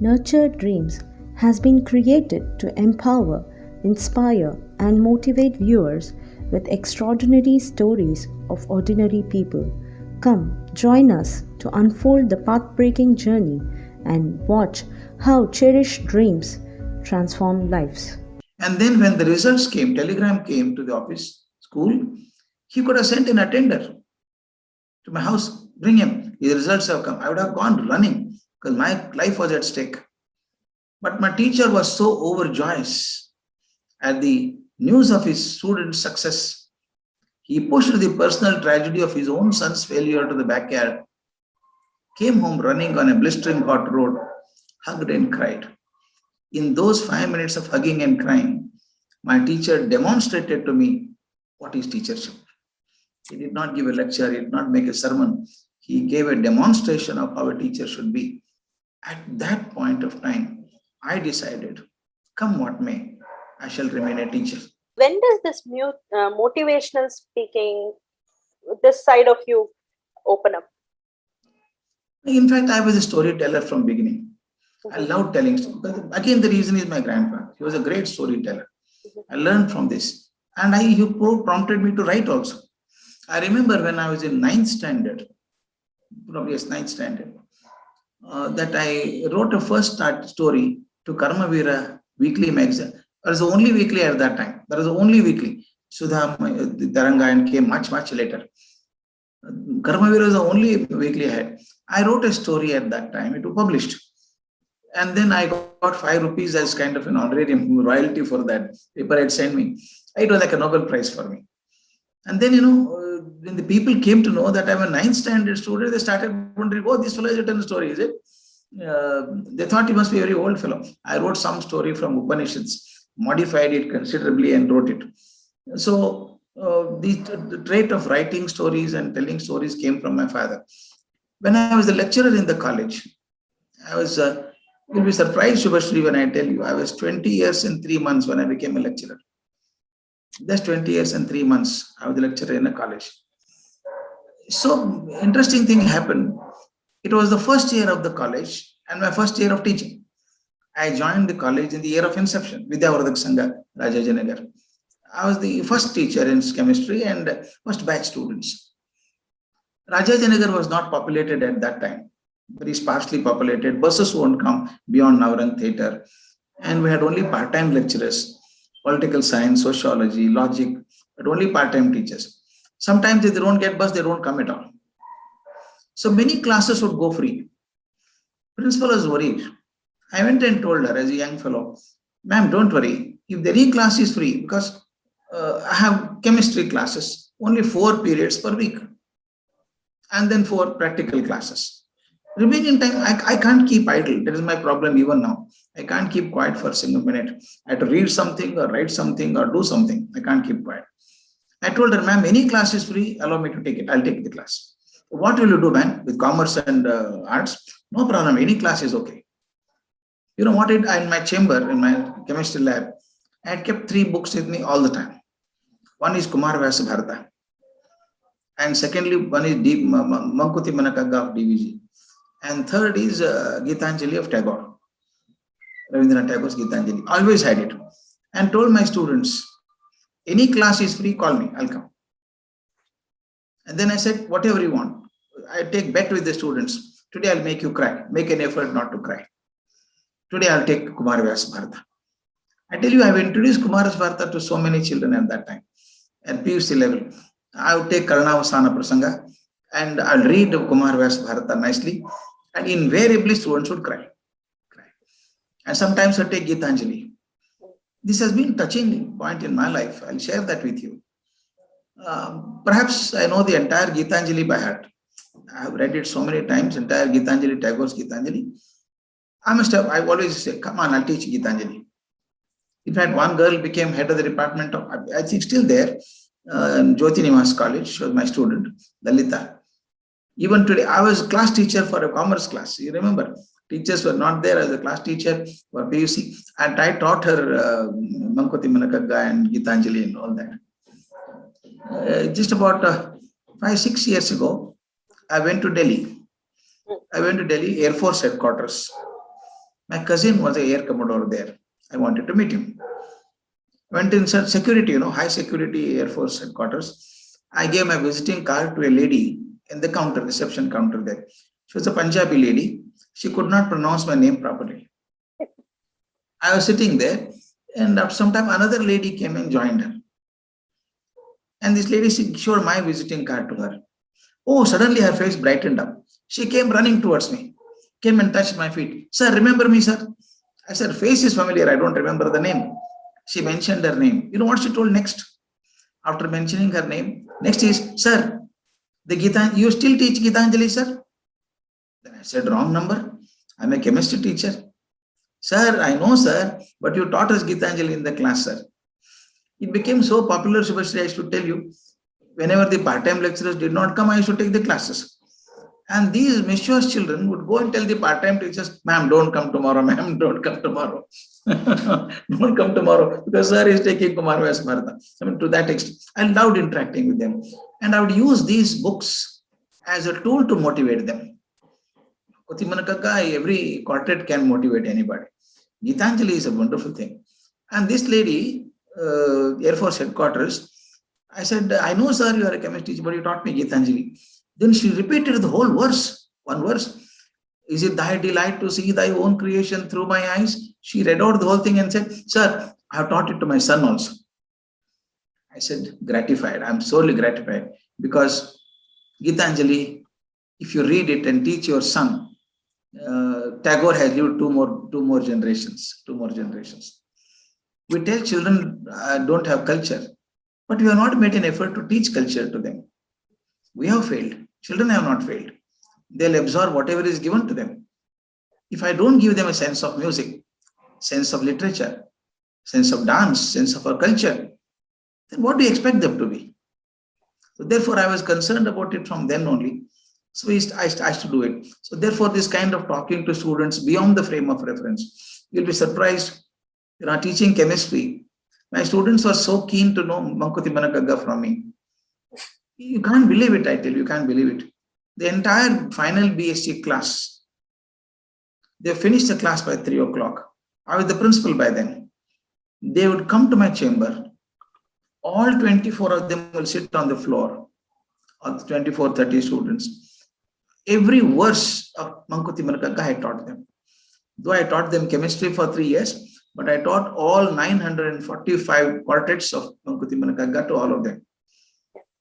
Nurture Dreams has been created to empower, inspire, and motivate viewers with extraordinary stories of ordinary people. Come, join us to unfold the path breaking journey and watch how cherished dreams transform lives. And then when the results came, telegram came to the office, school, he could have sent an attender to my house, bring him. His results have come. I would have gone running because my life was at stake. But my teacher was so overjoyed at the news of his student's success. He pushed the personal tragedy of his own son's failure to the backyard, came home running on a blistering hot road, hugged and cried. In those 5 minutes of hugging and crying, my teacher demonstrated to me what is teachership. He did not give a lecture, he did not make a sermon. He gave a demonstration of how a teacher should be. At that point of time, I decided, come what may, I shall remain a teacher. When does this motivational speaking, this side of you open up? In fact, I was a storyteller from beginning. I love telling stories. Again, the reason is my grandfather. He was a great storyteller. I learned from this. And he prompted me to write also. I remember when I was in 9th standard, probably yes, 9th standard, that I wrote a first start story to Karmavira weekly magazine. That was the only weekly at that time. That was the only weekly. Sudha, Taranga, and came much, much later. Karmavira was the only weekly I had. I wrote a story at that time. It was published. And then I got 5 rupees as kind of an honorarium royalty for that paper had sent me. It was like a Nobel Prize for me. And then, when the people came to know that I'm a 9th standard student, they started wondering, oh, this fellow has written a story, is it? They thought he must be a very old fellow. I wrote some story from Upanishads, modified it considerably and wrote it. So the trait of writing stories and telling stories came from my father. When I was a lecturer in the college, I was, you'll be surprised, Shubhashri, when I tell you, I was 20 years and 3 months when I became a lecturer. Just 20 years and 3 months, I was a lecturer in a college. So, interesting thing happened. It was the first year of the college and my first year of teaching. I joined the college in the year of inception, Vidyavardhak Sangha, Rajajinagar. I was the first teacher in chemistry and first batch students. Rajajinagar was not populated at that time, very sparsely populated. Buses won't come beyond Navrang Theatre. And we had only part-time lecturers, political science, sociology, logic, but only part-time teachers. Sometimes if they don't get bus, they don't come at all. So many classes would go free. Principal was worried. I went and told her as a young fellow, ma'am, don't worry. If any class is free, because I have chemistry classes, only 4 periods per week. And then 4 practical classes. Remaining time, I can't keep idle. That is my problem even now. I can't keep quiet for a single minute. I have to read something or write something or do something. I can't keep quiet. I told her, ma'am, any class is free. Allow me to take it. I'll take the class. What will you do, man, with commerce and arts? No problem. Any class is okay. You know what? In my chamber, in my chemistry lab, I had kept 3 books with me all the time. One is Kumar Vyasa Bharata. And secondly, one is Mankuti Manakagga of DVG. And third is Gitanjali of Tagore. Rabindranath Tagore's Gitanjali. Always had it. And told my students, any class is free, call me, I'll come. And then I said, whatever you want. I take bet with the students. Today I'll make you cry. Make an effort not to cry. Today I'll take Kumar Vyasa Bharata. I tell you, I've introduced Kumar Vyasa Bharata to so many children at that time. At PUC level. I would take Karanavasana Prasanga and I'll read Kumar Vyasa Bharata nicely. And invariably students would cry. And sometimes I take Gitanjali. This has been a touching point in my life. I'll share that with you. Perhaps I know the entire Gitanjali by heart. I have read it so many times, entire Gitanjali, Tagore's Gitanjali. I've always said, come on, I'll teach Gitanjali. In fact, one girl became head of the department of, I think still there, Jyoti Niwas College. She was my student, Lalita. Even today, I was class teacher for a commerce class. You remember, teachers were not there as a class teacher for PUC. And I taught her Mankuti Manakagga and Gitanjali and all that. Just about 5-6 years ago, I went to Delhi. Air Force headquarters. My cousin was an air commodore there. I wanted to meet him. Went in security, high security Air Force headquarters. I gave my visiting card to a lady in the counter, reception counter there. She was a Punjabi lady. She could not pronounce my name properly. I was sitting there, and after some time, another lady came and joined her. And this lady showed my visiting card to her. Oh, suddenly her face brightened up. She came running towards me, came and touched my feet. Sir, remember me, sir? I said, face is familiar. I don't remember the name. She mentioned her name. You know what she told next? After mentioning her name, next is, sir, you still teach Gitanjali, sir? Then I said, wrong number. I'm a chemistry teacher. Sir, I know, sir, but you taught us Gitanjali in the class, sir. It became so popular, Subhashri, I used to tell you, whenever the part-time lecturers did not come, I used to take the classes. And these mischievous children would go and tell the part-time teachers, ma'am, don't come tomorrow, ma'am, don't come tomorrow. Don't come tomorrow, because sir is taking Kumar Vyasmartha. I mean, to that extent, I loved interacting with them. And I would use these books as a tool to motivate them. Every quartet can motivate anybody. Gitanjali is a wonderful thing. And this lady, Air Force headquarters, I said, I know, sir, you are a chemistry teacher, but you taught me Gitanjali. Then she repeated the whole verse, one verse. Is it thy delight to see thy own creation through my eyes? She read out the whole thing and said, sir, I have taught it to my son also. I said, gratified. I'm sorely gratified, because Gitanjali, if you read it and teach your son, Tagore has lived two more generations. We tell children don't have culture, but we have not made an effort to teach culture to them. We have failed. Children have not failed. They'll absorb whatever is given to them. If I don't give them a sense of music, sense of literature, sense of dance, sense of our culture, then what do you expect them to be? So therefore, I was concerned about it from then only. So I started to do it. So therefore, this kind of talking to students beyond the frame of reference, you'll be surprised. Teaching chemistry, my students were so keen to know Mankuti Manakagga from me. You can't believe it, I tell you, you can't believe it. The entire final BSc class, they finished the class by 3 o'clock. I was the principal by then. They would come to my chamber. All 24 of them will sit on the floor, or 24, 30 students. Every verse of Mankuti Manakagga I taught them. Though I taught them chemistry for 3 years, but I taught all 945 quartets of Mankuti Manakagga to all of them.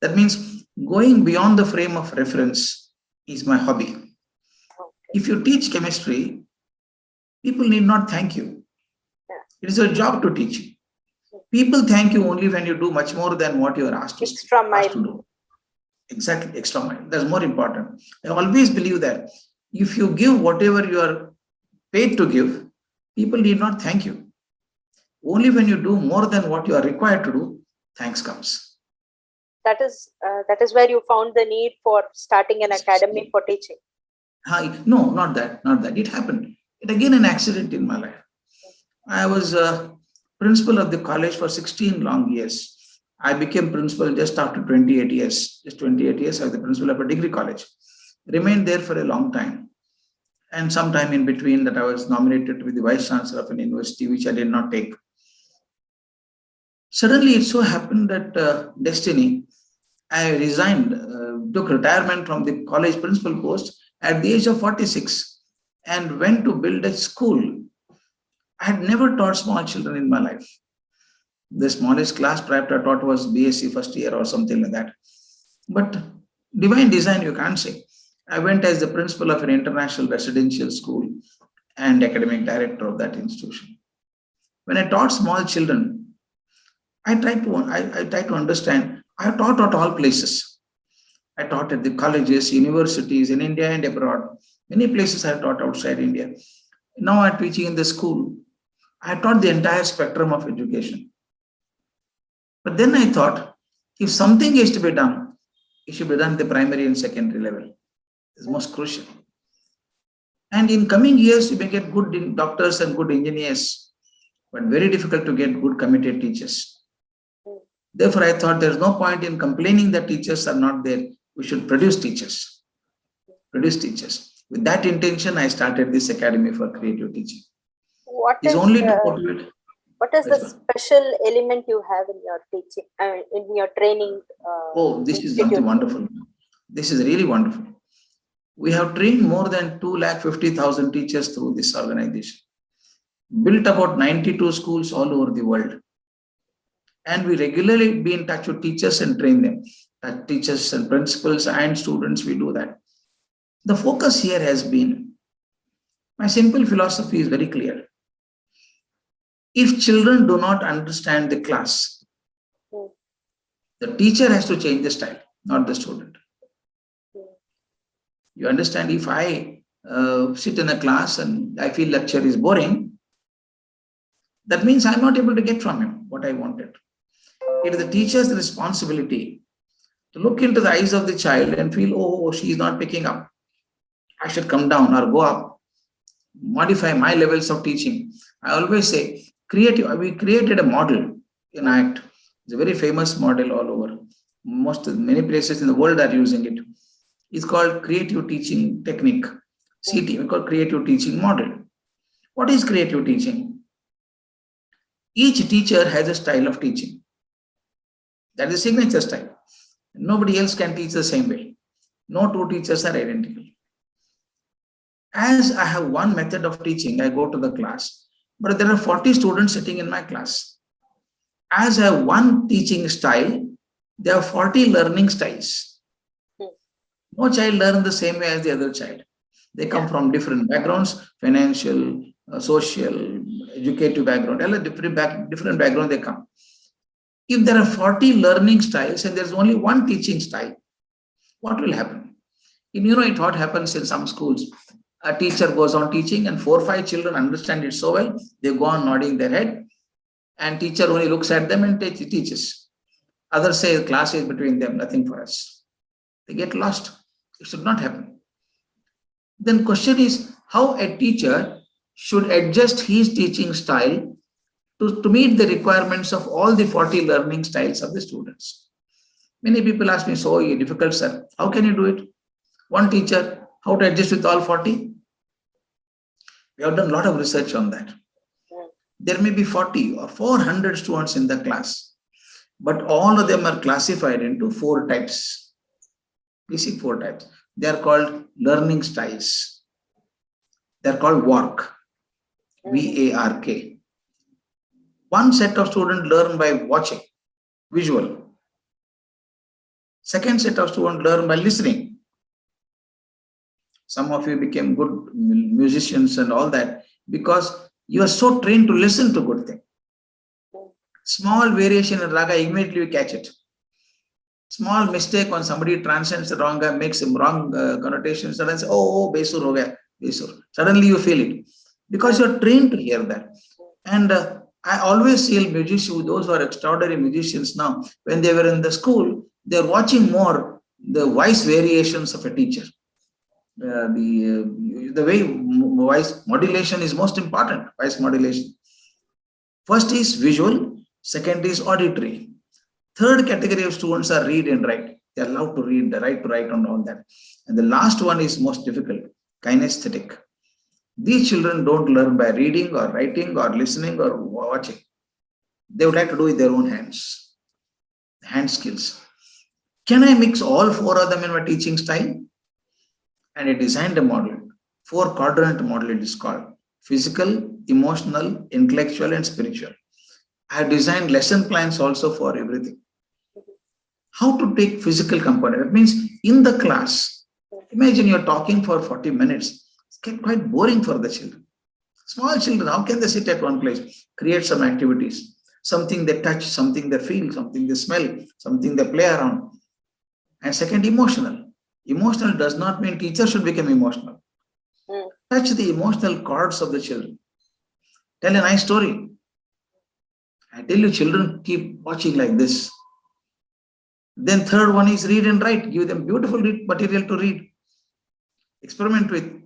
That means going beyond the frame of reference is my hobby. If you teach chemistry, people need not thank you. It is your job to teach. People thank you only when you do much more than what you are asked to do. Exactly, extra mile. That's more important. I always believe that if you give whatever you are paid to give, people need not thank you. Only when you do more than what you are required to do, thanks comes. That is where you found the need for starting an academy for teaching. No, not that. It happened. It again an accident in my life. I was principal of the college for 16 long years. I became principal just after 28 years. Just 28 years, I was the principal of a degree college. Remained there for a long time. And sometime in between that, I was nominated to be the vice chancellor of an university, which I did not take. Suddenly, it so happened that destiny, I resigned, took retirement from the college principal post at the age of 46 and went to build a school. I had never taught small children in my life. The smallest class perhaps I taught was BSc first year or something like that. But divine design, you can't say. I went as the principal of an international residential school and academic director of that institution. When I taught small children, I tried to understand. I taught at all places. I taught at the colleges, universities in India and abroad. Many places I taught outside India. Now I'm teaching in the school. I taught the entire spectrum of education. But then I thought, if something is to be done, it should be done at the primary and secondary level. It's most crucial. And in coming years, you may get good doctors and good engineers, but very difficult to get good committed teachers. Therefore, I thought there's no point in complaining that teachers are not there. We should produce teachers. With that intention, I started this Academy for Creative Teaching. What is is only to motivate. what is the Yes, ma'am. special element you have in your teaching, in your training Oh, this is something institute? wonderful. This is really wonderful. We have trained more than 250,000 teachers through this organization, built about 92 schools all over the world. And we regularly be in touch with teachers and train them. Teachers and principals and students, we do that. The focus here has been, my simple philosophy is very clear. If children do not understand the class, the teacher has to change the style, not the student. You understand, if I sit in a class and I feel lecture is boring, that means I'm not able to get from him what I wanted. It is the teacher's responsibility to look into the eyes of the child and feel, oh, she is not picking up. I should come down or go up, modify my levels of teaching. I always say, we created a model in ACT. It's a very famous model all over. Many places in the world are using it. It's called Creative Teaching Technique, CT. We call Creative Teaching Model. What is creative teaching? Each teacher has a style of teaching. That is a signature style. Nobody else can teach the same way. No two teachers are identical. As I have one method of teaching, I go to the class, but there are 40 students sitting in my class. As I have one teaching style, there are 40 learning styles. No child learns the same way as the other child. They come from different backgrounds, financial, social, educative background, all different background they come. If there are 40 learning styles and there's only one teaching style, what will happen? What happens in some schools. A teacher goes on teaching and 4 or 5 children understand it so well, they go on nodding their head and teacher only looks at them and teaches. Others say the class is between them, nothing for us. They get lost. It should not happen. Then question is how a teacher should adjust his teaching style to meet the requirements of all the 40 learning styles of the students. Many people ask me, so difficult, sir. How can you do it? One teacher, how to adjust with all 40? We have done a lot of research on that. There may be 40 or 400 students in the class, but all of them are classified into 4 types. Basic 4 types. They are called learning styles. They are called WARK. W-A-R-K. One set of students learn by watching, visual. Second set of students learn by listening. Some of you became good musicians and all that because you are so trained to listen to good things. Small variation in raga, immediately you catch it. Small mistake when somebody transcends the wrong, makes some wrong connotations, suddenly say, oh, Besur ho gaya, Besur. Suddenly you feel it because you're trained to hear that. And I always see musicians, those who are extraordinary musicians now, when they were in the school, they're watching more the voice variations of a teacher. The way voice modulation is most important, voice modulation. First is visual, second is auditory. Third category of students are read and write. They are allowed to read, the right to write and all that. And the last one is most difficult, kinesthetic. These children don't learn by reading or writing or listening or watching. They would like to do with their own hands, hand skills. Can I mix all 4 of them in my teaching style? And I designed a model, 4-quadrant model it is called, physical, emotional, intellectual, and spiritual. I have designed lesson plans also for everything. How to take physical component? That means in the class, imagine you're talking for 40 minutes. It's quite boring for the children. Small children, how can they sit at one place? Create some activities, something they touch, something they feel, something they smell, something they play around. And second, emotional. Emotional does not mean teacher should become emotional. Touch the emotional chords of the children. Tell a nice story. I tell you, children keep watching like this. Then third one is read and write. Give them beautiful material to read. Experiment with.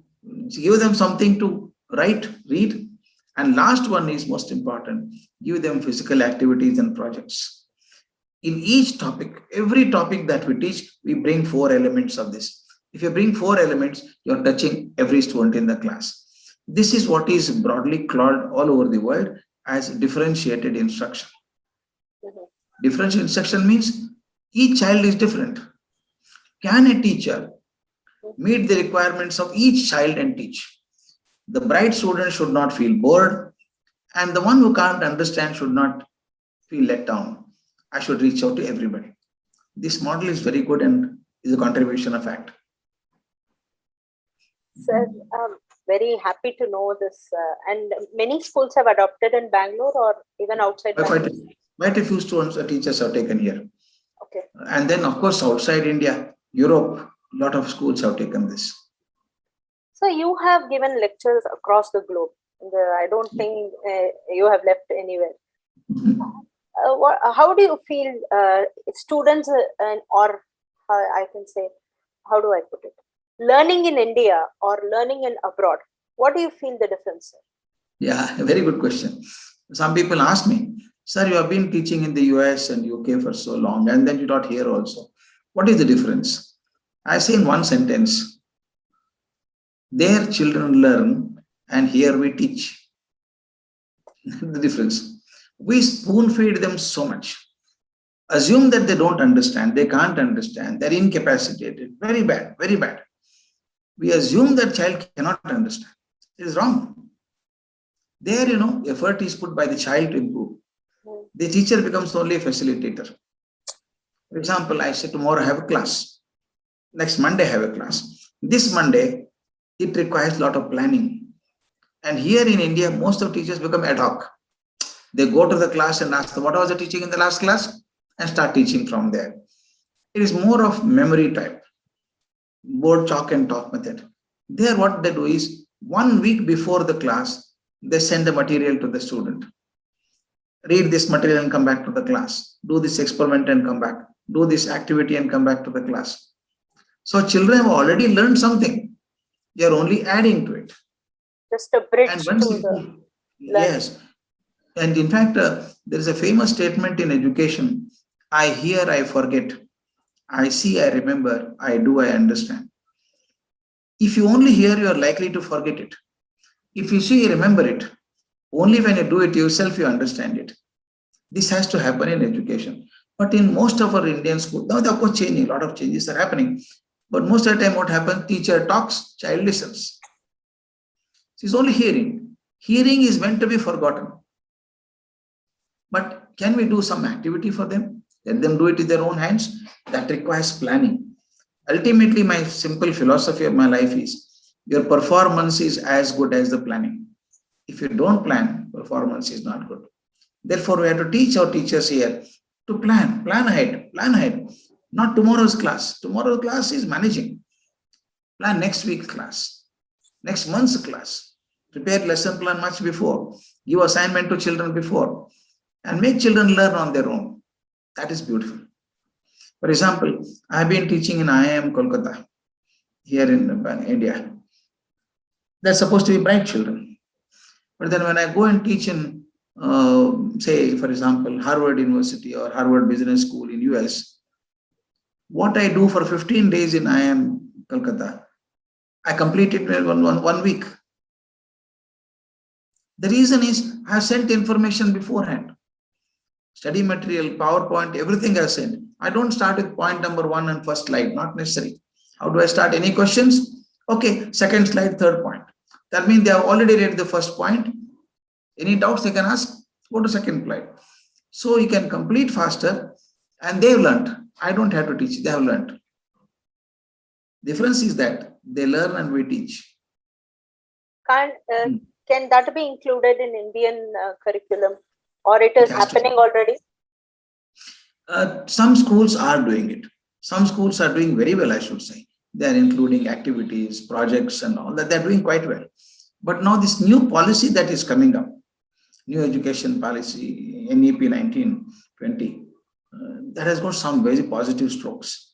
Give them something to write, read. And last one is most important. Give them physical activities and projects. In each topic, every topic that we teach, we bring 4 elements of this. If you bring 4 elements, you're touching every student in the class. This is what is broadly called all over the world as differentiated instruction. Mhm. Differential instruction means each child is different. Can a teacher meet the requirements of each child and teach? The bright student should not feel bored, and the one who can't understand should not feel let down. I should reach out to everybody. This model is very good and is a contribution of ACT. Sir, I'm very happy to know this. And many schools have adopted in Bangalore or even outside Bangalore. Quite a few students or teachers are taken here. Okay. And then, of course, outside India, Europe, a lot of schools have taken this. So you have given lectures across the globe. I don't think you have left anywhere. How do you feel students or I can say, how do I put it? Learning in India or learning in abroad, what do you feel the difference? Yeah, a very good question. Some people ask me, sir, you have been teaching in the US and UK for so long, and then you taught here also. What is the difference? I say in one sentence, their children learn and here we teach. The difference. We spoon feed them so much. Assume that they don't understand, they can't understand, they're incapacitated. Very bad, very bad. We assume that child cannot understand. It is wrong. There, effort is put by the child to improve. The teacher becomes only a facilitator. For example, I say tomorrow I have a class. Next Monday I have a class. This Monday, it requires a lot of planning. And here in India, most of teachers become ad hoc. They go to the class and ask, what was the teaching in the last class? And start teaching from there. It is more of memory type, board chalk and talk method. There, what they do is 1 week before the class, they send the material to the student. Read this material and come back to the class. Do this experiment and come back. Do this activity and come back to the class. So children have already learned something. They are only adding to it. Just a bridge And to once the yes. And in fact, there is a famous statement in education. I hear, I forget. I see, I remember. I do, I understand. If you only hear, you are likely to forget it. If you see, you remember it. Only when you do it yourself, you understand it. This has to happen in education. But in most of our Indian schools, now of course changing, a lot of changes are happening. But most of the time what happens, teacher talks, child listens. It's only hearing. Hearing is meant to be forgotten. But can we do some activity for them? Let them do it with their own hands? That requires planning. Ultimately, my simple philosophy of my life is, your performance is as good as the planning. If you don't plan, performance is not good. Therefore, we have to teach our teachers here to plan ahead. Not tomorrow's class. Tomorrow's class is managing. Plan next week's class, next month's class. Prepare lesson plan much before. Give assignment to children before. And make children learn on their own. That is beautiful. For example, I have been teaching in IIM Kolkata, here in India. They're supposed to be bright children. But then when I go and teach in, say, for example, Harvard University or Harvard Business School in US, what I do for 15 days in IIM Kolkata, I complete it in one week. The reason is I have sent information beforehand. Study material, PowerPoint, everything I sent. I don't start with point number 1 and first slide, not necessary. How do I start? Any questions? Okay, second slide, third point. That means they have already read the first point. Any doubts they can ask? Go to second slide. So you can complete faster and they've learned. I don't have to teach, they have learned. Difference is that they learn and we teach. Can that be included in Indian curriculum? Or it is happening already? Some schools are doing it. Some schools are doing very well, I should say. They are including activities, projects and all that. They're doing quite well. But now this new policy that is coming up, new education policy, NEP 1920, that has got some very positive strokes.